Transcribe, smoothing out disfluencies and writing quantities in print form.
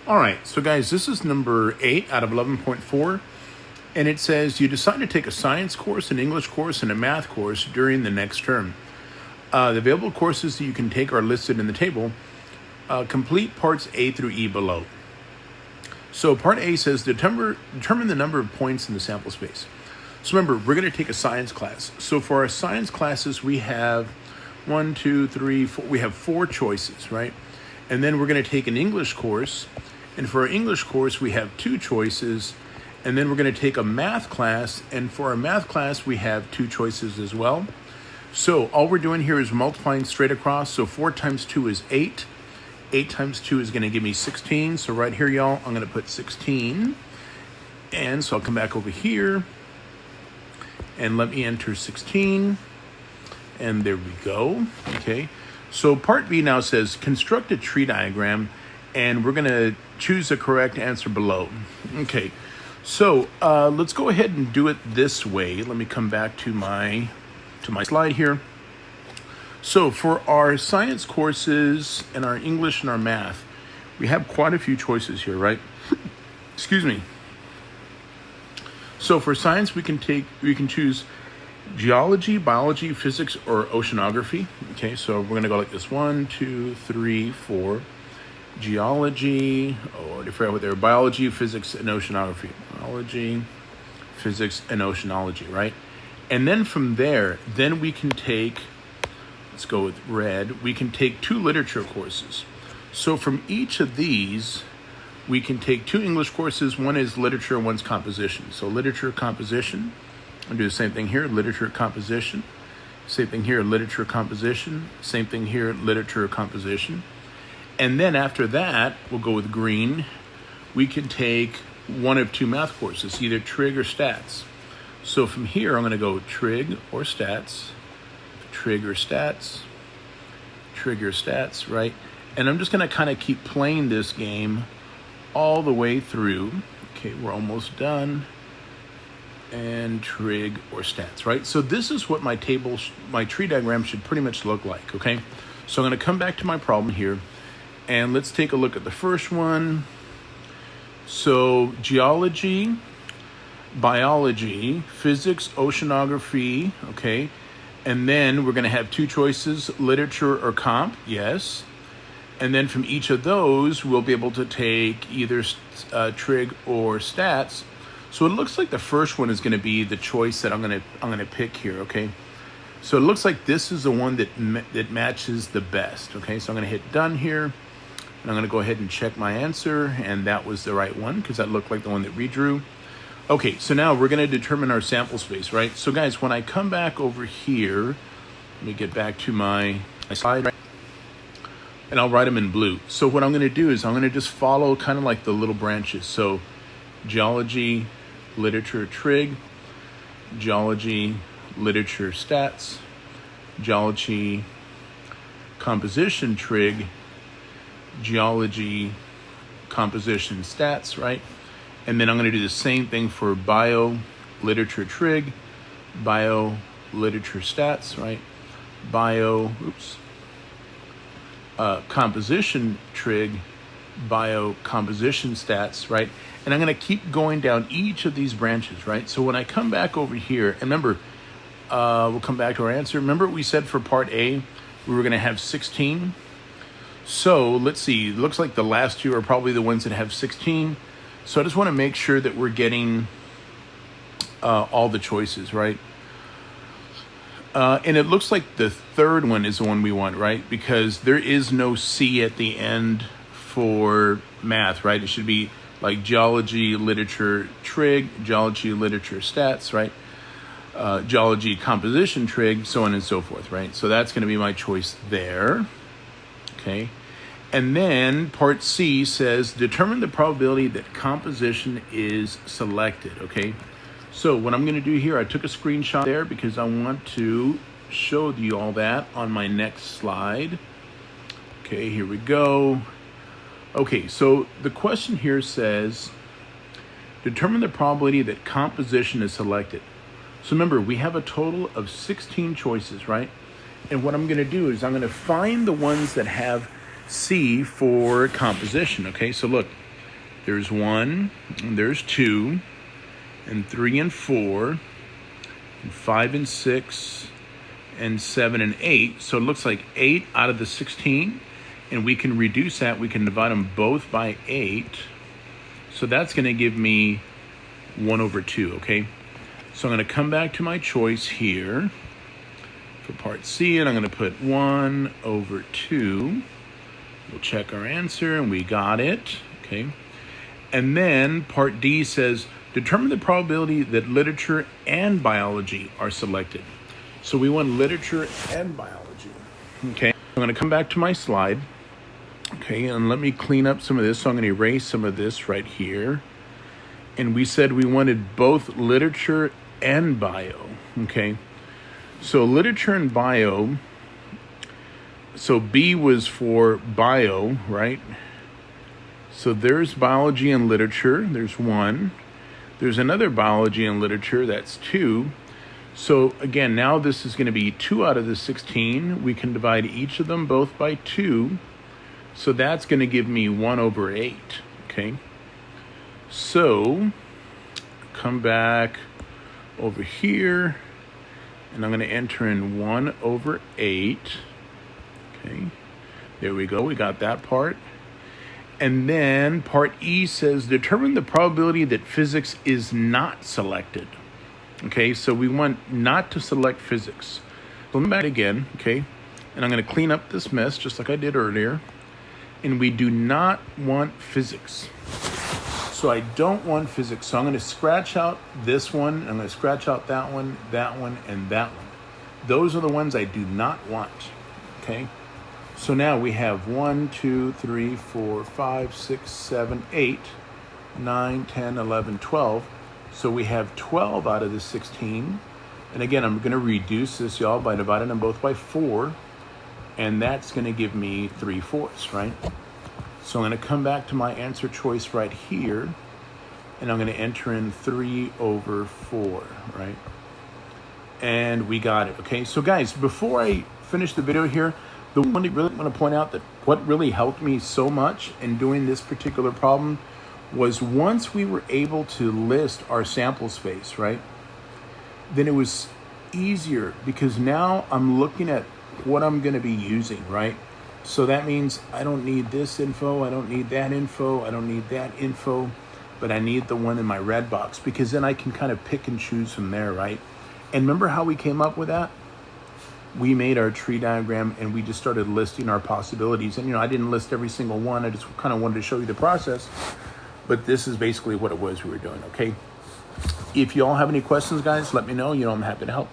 All right, so guys, this is number 8 out of 11.4, and it says you decide to take a science course, an English course, and a math course during the next term. The available courses that you can take are listed in the table. Complete parts A through E below. So part A says determine the number of points in the sample space. So remember, we're going to take a science class. So for our science classes, we have 1, 2, 3, 4. We have 4 choices, right? And then we're going to take an English course. And for our English course, we have 2 choices. And then we're going to take a math class. And for our math class, we have 2 choices as well. So all we're doing here is multiplying straight across. So 4 times 2 is 8. 8 times 2 is going to give me 16. So right here, y'all, I'm going to put 16. And so I'll come back over here. And let me enter 16. And there we go. Okay. So part B now says construct a tree diagram. And we're going to choose the correct answer below. Okay. So let's go ahead and do it this way. Let me come back to my slide here. So for our science courses and our English and our math, we have quite a few choices here, right? Excuse me. So for science, we can choose geology, biology, physics, or oceanography. Okay, so we're going to go like this: 1, 2, 3, 4. Geology, I forgot what they were. Biology, physics, and oceanography. Biology, physics, and oceanology, right? And then from there, then we can take, let's go with red, we can take 2 literature courses. So from each of these, we can take 2 English courses. One is literature, one's composition. So literature, composition. I'll do the same thing here, literature, composition. Same thing here, literature, composition. Same thing here, literature, composition. And then after that, we'll go with green. We can take one of 2 math courses, either trig or stats. So from here, I'm going to go trig or stats, trig or stats, trig or stats, right? And I'm just going to kind of keep playing this game all the way through. Okay, we're almost done. And trig or stats, right? So this is what my tree diagram should pretty much look like, okay? So I'm going to come back to my problem here. And let's take a look at the first one. So geology, biology, physics, oceanography, okay? And then we're going to have 2 choices, literature or comp, yes. And then from each of those, we'll be able to take either trig or stats. So it looks like the first one is going to be the choice that I'm going to pick here, okay? So it looks like this is the one that matches the best, okay? So I'm going to hit done here. And I'm going to go ahead and check my answer, and that was the right one because that looked like the one that we drew. Okay, so now we're going to determine our sample space, right? So guys, when I come back over here, let me get back to my slide, and I'll write them in blue. So what I'm going to do is I'm going to just follow kind of like the little branches. So geology, literature, trig, geology, literature, stats, geology, composition, trig, geology, composition, stats, right? And then I'm going to do the same thing for bio, literature, trig, bio, literature, stats, right? Bio, composition, trig, bio, composition, stats, right? And I'm going to keep going down each of these branches, right? So when I come back over here, and remember, we'll come back to our answer. Remember we said for part A, we were going to have 16. So let's see, it looks like the last 2 are probably the ones that have 16. So I just want to make sure that we're getting all the choices, right? And it looks like the third one is the one we want, right? Because there is no C at the end for math, right? It should be like geology, literature, trig, geology, literature, stats, right? Geology, composition, trig, so on and so forth, right? So that's going to be my choice there. Okay. And then part C says determine the probability that composition is selected. Okay. So what I'm going to do here, I took a screenshot there because I want to show you all that on my next slide. Okay, here we go. Okay, so the question here says determine the probability that composition is selected. So remember, we have a total of 16 choices, right? And what I'm going to do is I'm going to find the ones that have C for composition. Okay, so look, There's 1, and there's 2, and 3 and 4, and 5 and 6, and 7 and 8. So it looks like 8 out of the 16, and we can reduce that. We can divide them both by 8. So that's going to give me 1 over 2, okay? So I'm going to come back to my choice here for part C, and I'm going to put 1 over 2. We'll check our answer, and we got it, okay? And then part D says, determine the probability that literature and biology are selected. So we want literature and biology, okay? I'm going to come back to my slide, okay, and let me clean up some of this. So I'm going to erase some of this right here. And we said we wanted both literature and bio, okay? So literature and bio, so B was for bio, right? So there's biology and literature, there's 1. There's another biology and literature, that's 2. So again, now this is going to be 2 out of the 16. We can divide each of them both by 2. So that's going to give me 1 over 8, okay? So come back over here, and I'm going to enter in 1 over 8, okay? There we go, we got that part. And then part E says, determine the probability that physics is not selected. Okay, so we want not to select physics. So let me back again, okay? And I'm going to clean up this mess just like I did earlier. And we do not want physics. So I don't want physics. So I'm going to scratch out this one. I'm going to scratch out that one, and that one. Those are the ones I do not want, okay? So now we have 1, 2, 3, 4, 5, 6, 7, 8, 9, 10, 11, 12. So we have 12 out of the 16. And again, I'm going to reduce this, y'all, by dividing them both by 4. And that's going to give me 3/4, right? So I'm going to come back to my answer choice right here. And I'm going to enter in 3 over 4, right? And we got it, okay? So guys, before I finish the video here, the one I really want to point out that what really helped me so much in doing this particular problem was once we were able to list our sample space, right? Then it was easier because now I'm looking at what I'm going to be using, right? So that means I don't need this info, I don't need that info, I don't need that info, but I need the one in my red box because then I can kind of pick and choose from there, right? And remember how we came up with that? We made our tree diagram and we just started listing our possibilities. And, I didn't list every single one. I just kind of wanted to show you the process. But this is basically what it was we were doing, okay? If you all have any questions, guys, let me know. I'm happy to help.